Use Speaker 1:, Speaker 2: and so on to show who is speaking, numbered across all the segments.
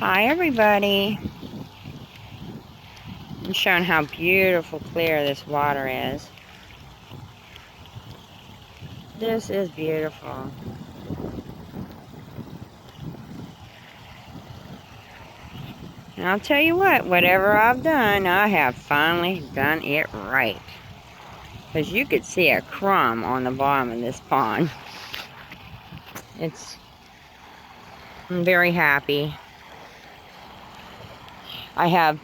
Speaker 1: Hi everybody. I'm showing how beautiful clear this water is. This is beautiful. And I'll tell you what, whatever I've done, I have finally done it right. Because you could see a crumb on the bottom of this pond. I'm very happy. I have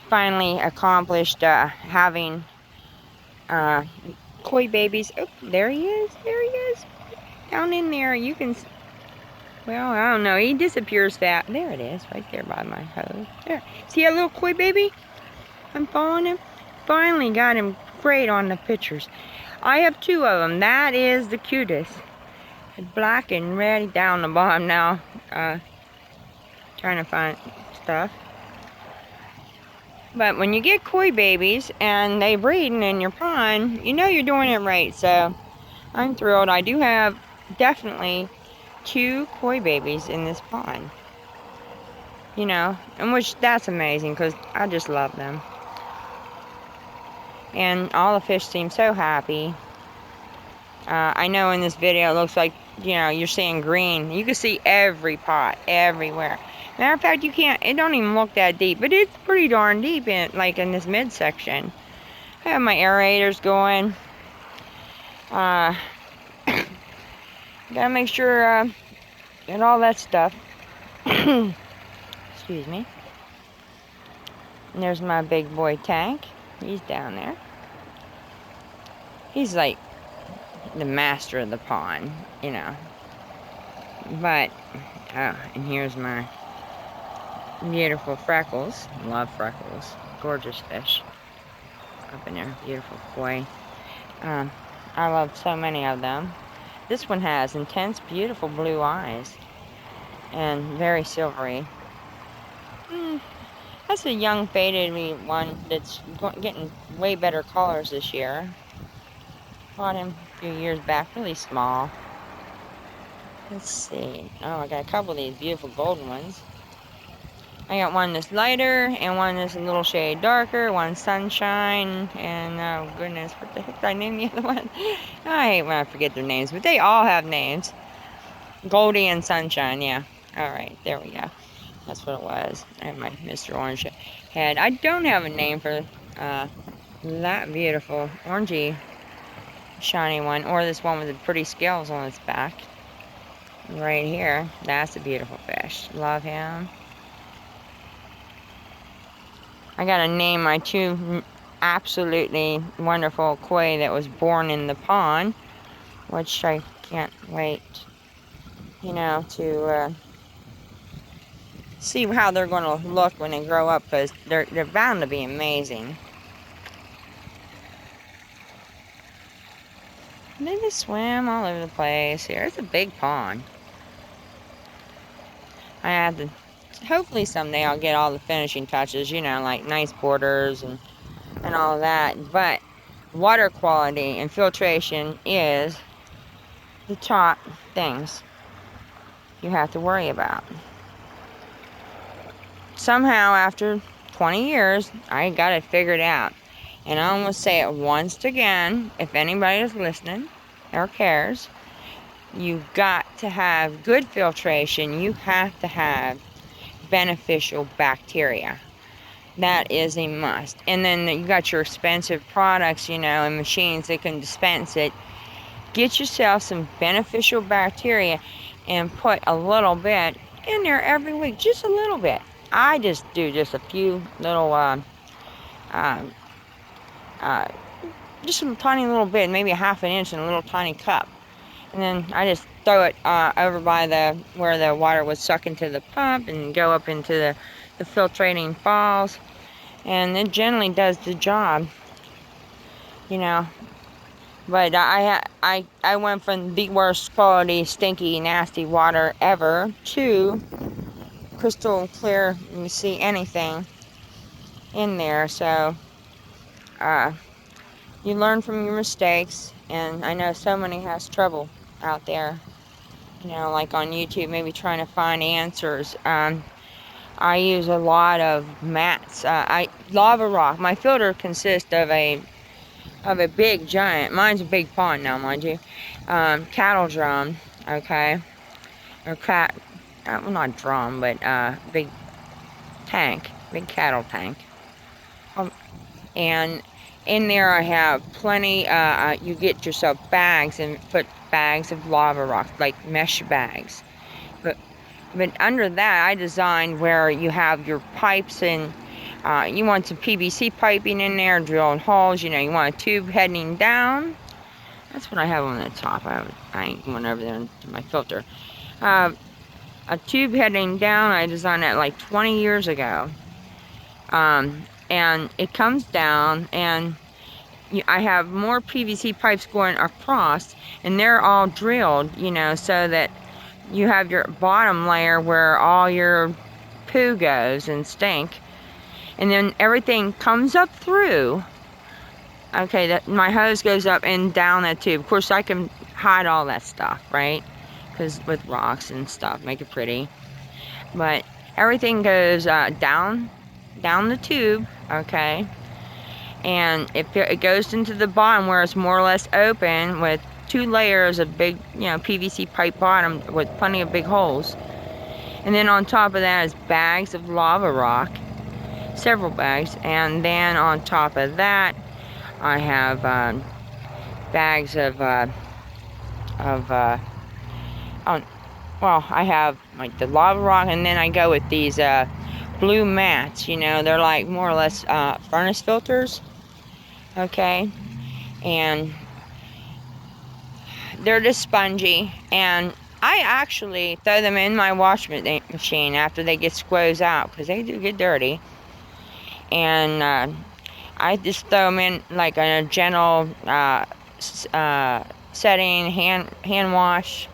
Speaker 1: finally accomplished having koi babies. Oh, there he is. There he is. Down in there. You can... Well, I don't know. He disappears fast. There it is, right there by my hose. There. See a little koi baby? I'm following him. Finally got him great on the pictures. I have two of them. That is the cutest. Black and red down the bottom now. Trying to find stuff. But when you get koi babies and they breeding in your pond, you know you're doing it right. So I'm thrilled. I do have definitely two koi babies in this pond. You know, and which that's amazing because I just love them. And all the fish seem so happy. I know in this video it looks like, you know, you're seeing green. You can see every pot, everywhere. Matter of fact, you can't, it don't even look that deep, but it's pretty darn deep in, like in this midsection. I have my aerators going. Gotta make sure, and all that stuff. Excuse me. And there's my big boy tank. He's down there. He's like the master of the pond, you know. But, oh, and here's my beautiful freckles. Love freckles. Gorgeous fish. Up in there. Beautiful koi. I love so many of them. This one has intense, beautiful blue eyes. And very silvery. That's a young faded one that's getting way better colors this year. Bought him a few years back. Really small. Let's see. Oh, I got a couple of these beautiful golden ones. I got one that's lighter and one that's a little shade darker. One sunshine and oh goodness, what the heck did I name the other one? I hate when I forget their names, but they all have names. Goldie and Sunshine, yeah. All right, there we go. That's what it was. I have my Mr. Orange head. I don't have a name for that beautiful orangey shiny one, or this one with the pretty scales on its back. Right here, that's a beautiful fish. Love him. I gotta name my two absolutely wonderful koi that was born in the pond, which I can't wait, you know, to see how they're going to look when they grow up, because they're bound to be amazing. They just swim all over the place here. It's a big pond. I have to, hopefully someday I'll get all the finishing touches, you know, like nice borders and all that. But water quality and filtration is the top things you have to worry about. Somehow after 20 years, I got it figured out. And I'm going to say it once again, if anybody is listening or cares, you've got to have good filtration. You have to have beneficial bacteria. That is a must. And then you got your expensive products, you know, and machines that can dispense it. Get yourself some beneficial bacteria and put a little bit in there every week. Just a little bit. I just do just a few little just a tiny little bit, maybe a half an inch in a little tiny cup. And then I just throw it over by where the water would suck into the pump and go up into the filtrating falls. And it generally does the job, you know. But I went from the worst quality, stinky, nasty water ever to crystal clear. You can see anything in there. So you learn from your mistakes, and I know so many has trouble out there you know, like on YouTube, maybe trying to find answers. I use a lot of mats. Lava rock. My filter consists of a big giant. Mine's a big pond now, mind you. Cattle drum. Okay, or well, not drum, but big tank, big cattle tank. And in there I have plenty. You get yourself bags and put bags of lava rock, like mesh bags. But under that, I designed where you have your pipes and you want some PVC piping in there, drilling holes. You know, you want a tube heading down. That's what I have on the top. I ain't going over there to my filter. A tube heading down. I designed that like 20 years ago. And it comes down, and I have more PVC pipes going across, and they're all drilled, you know, so that you have your bottom layer where all your poo goes and stink, and then everything comes up through. Okay, that my hose goes up and down that tube. Of course, I can hide all that stuff, right? Because with rocks and stuff, make it pretty. But everything goes down the tube, okay? And it goes into the bottom where it's more or less open with 2 layers of big, you know, PVC pipe bottom with plenty of big holes. And then on top of that is bags of lava rock, several bags. And then on top of that, I have bags of well, I have like the lava rock, and then I go with these blue mats. You know, they're like more or less furnace filters. Okay, and they're just spongy, and I actually throw them in my wash machine after they get squoze out, because they do get dirty. And I just throw them in like in a gentle setting, hand wash.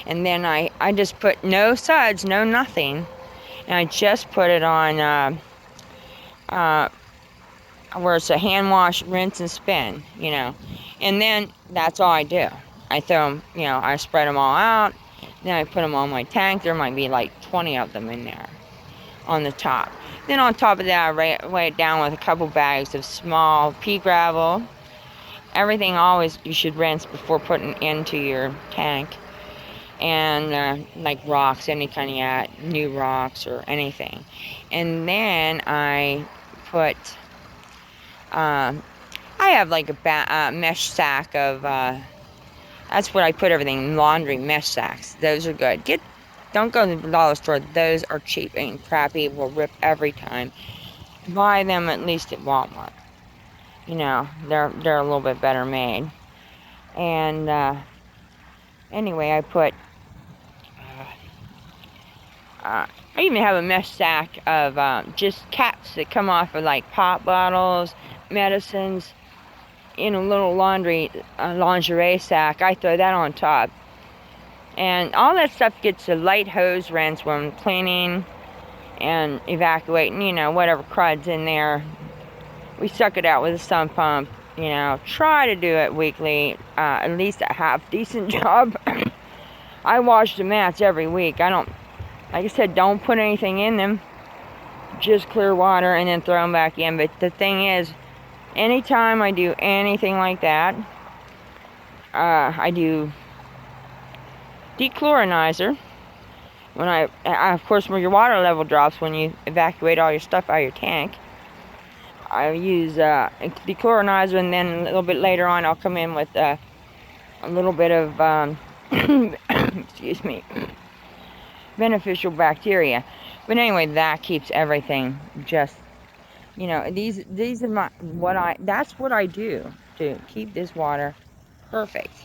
Speaker 1: And then I just put no suds, no nothing, and I just put it on where it's a hand wash, rinse and spin, you know. And then that's all I do. I throw them, you know, I spread them all out. Then I put them on my tank. There might be like 20 of them in there on the top. Then on top of that, I weigh it down with a couple bags of small pea gravel. Everything always you should rinse before putting into your tank. And like rocks, any kind of new rocks or anything. And then I put I have like a mesh sack of, that's what I put everything, laundry mesh sacks. Those are good. Don't go to the dollar store. Those are cheap and crappy, will rip every time. Buy them at least at Walmart. You know, they're a little bit better made. And anyway, I put, I even have a mesh sack of just caps that come off of like pop bottles, medicines, in a little lingerie sack. I throw that on top, and all that stuff gets a light hose rinse when cleaning and evacuating, you know, whatever crud's in there. We suck it out with a sump pump, you know. Try to do it weekly, at least a half decent job. I wash the mats every week. I don't, like I said, don't put anything in them, just clear water and then throw them back in. But the thing is, anytime I do anything like that, I do dechlorinizer. When of course, when your water level drops when you evacuate all your stuff out of your tank, I use dechlorinizer, and then a little bit later on, I'll come in with a little bit of excuse me, beneficial bacteria. But anyway, that keeps everything just, you know, these are that's what I do to keep this water perfect.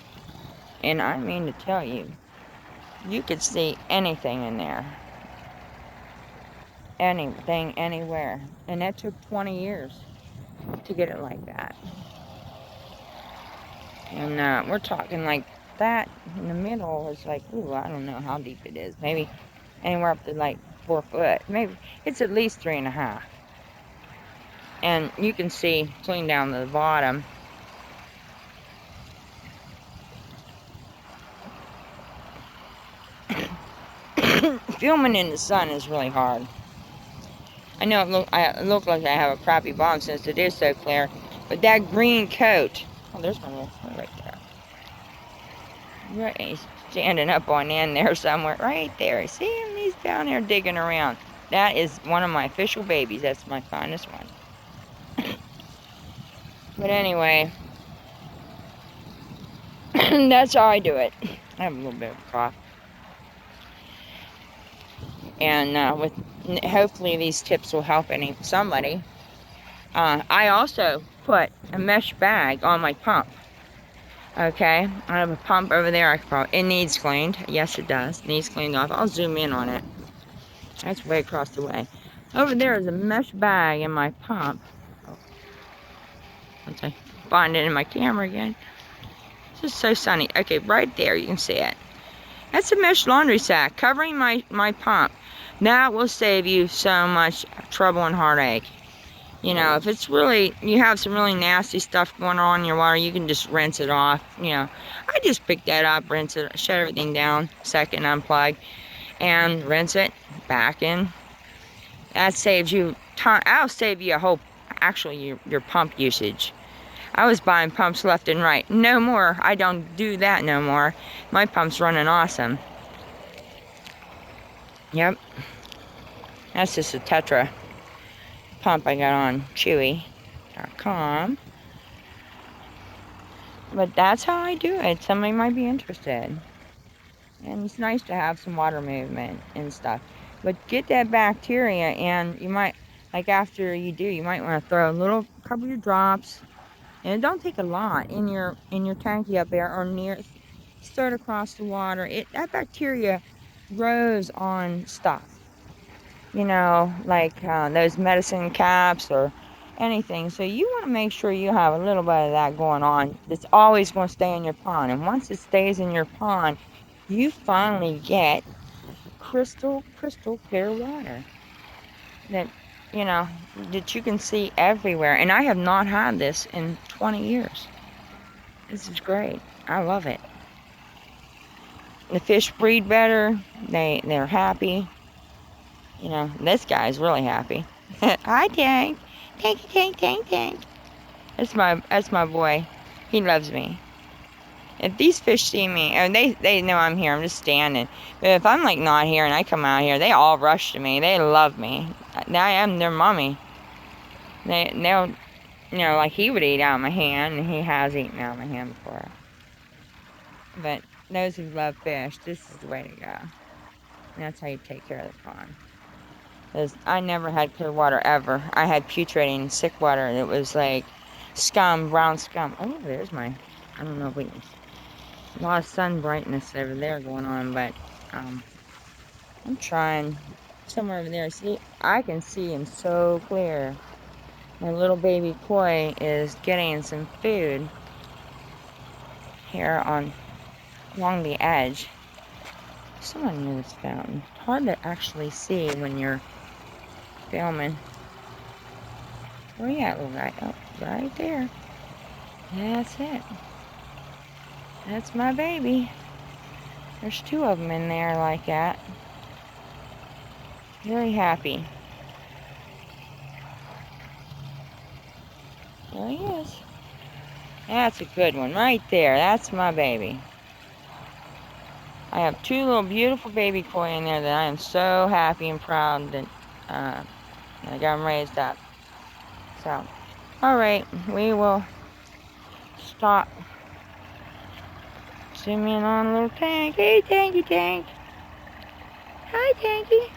Speaker 1: And I mean to tell you, you could see anything in there. Anything, anywhere. And that took 20 years to get it like that. And we're talking like that in the middle is like, ooh, I don't know how deep it is. Maybe anywhere up to like 4 foot. Maybe it's at least 3.5. And you can see clean down to the bottom. Filming in the sun is really hard. I know I look like I have a crappy bomb since it is so clear, but that green coat. Oh, there's my little toy right there. Right, he's standing up on end there somewhere. Right there. See him? He's down there digging around. That is one of my official babies. That's my finest one. But anyway, that's how I do it. I have a little bit of a cough. And hopefully these tips will help somebody. I also put a mesh bag on my pump. Okay, I have a pump over there. It needs cleaned. Yes, it does. It needs cleaned off. I'll zoom in on it. That's way across the way. Over there is a mesh bag in my pump. Oh, once I find it in my camera again. It's just so sunny. Okay, right there, you can see it. That's a mesh laundry sack covering my pump. That will save you so much trouble and heartache. You know, if it's really, you have some really nasty stuff going on in your water, you can just rinse it off. You know, I just pick that up, rinse it, shut everything down, second unplug, and rinse it back in. That saves you time. That'll save you actually your pump usage. I was buying pumps left and right. No more. I don't do that no more. My pump's running awesome. Yep. That's just a Tetra pump I got on Chewy.com. But that's how I do it. Somebody might be interested. And it's nice to have some water movement and stuff. But get that bacteria, and you might, like after you do, you might want to throw a couple of your drops. And it don't take a lot in your tanky up there or near. Throw it across the water. That bacteria grows on stuff. You know, like those medicine caps or anything. So you want to make sure you have a little bit of that going on. It's always going to stay in your pond. And once it stays in your pond, you finally get crystal clear water that, you know, that you can see everywhere. And I have not had this in 20 years. This is great. I love it. The fish breed better. They're happy. You know, this guy's really happy. Hi, Tank. Tank. That's my boy. He loves me. If these fish see me, and they know I'm here, I'm just standing. But if I'm like not here and I come out here, they all rush to me. They love me. I am their mommy. They'll, you know, like he would eat out of my hand, and he has eaten out of my hand before. But those who love fish, this is the way to go. And that's how you take care of the pond. Because I never had clear water ever. I had putrefating sick water, and it was like scum, brown scum. Oh, there's I don't know if we can, a lot of sun brightness over there going on, but I'm trying somewhere over there. See, I can see him so clear. My little baby koi is getting some food here along the edge. Someone near this fountain. It's hard to actually see when you're filming. Where you at, little guy? Oh, right there. That's it. That's my baby. There's two of them in there like that. Very happy. There he is. That's a good one right there. That's my baby. I have two little beautiful baby koi in there that I am so happy and proud that I got them raised up. So, alright, we will stop. Zoom in on a little tank. Hey, Tanky Tank. Hi, Tanky.